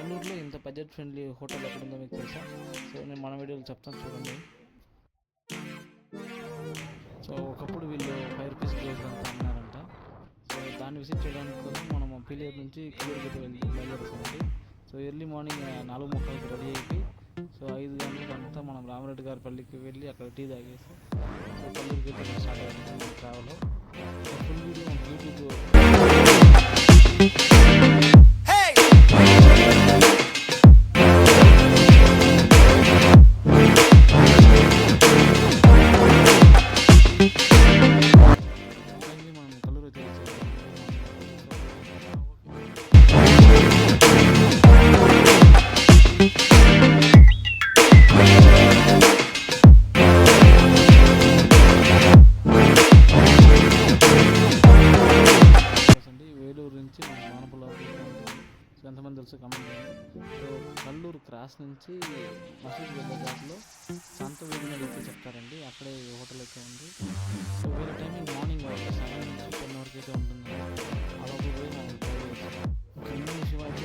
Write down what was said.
కల్లూరులో ఇంత budget friendly hotel ఎక్కడుందో మీకు తెలుసా? సో నేను మన వీడియోలో చెప్తాను చూడండి. సో ఒకప్పుడు వీళ్ళు 5 రూపీస్ గ్లోవ్స్ అంతా అన్నారంట. సో దాన్ని విజిట్ చేయడానికి కోసం మనం పీలేరు నుంచి కల్లూరుకి బయలుదేరుతామండి. సో ఎర్లీ మార్నింగ్ 4:30కి రెడీ అయిపోయి సో 5 గంటలకంతా మనం రామరెడ్డి గారి పల్లికి వెళ్ళి అక్కడ టీ తాగేసి సో కల్లూరుకి అయితే స్టార్ట్ అయ్యాము ట్రావెల్. ఫుల్ వీడియో యూట్యూబ్ ఎంతమంది తెలుసు కమెంట్ చేయండి. సో కల్లూరు క్రాస్ నుంచి మసీద్ వెళ్ళే దాంట్లో సంత వీధిని అయితే చెప్తారండి, అక్కడే హోటల్ అయితే ఉంది. సో వీళ్ళ టైమింగ్ మార్నింగ్ 7 నుంచి 10 వరకు అయితే ఉంటుంది. అలా పోయి మనం ట్రై చేస్తాం. శివాజీ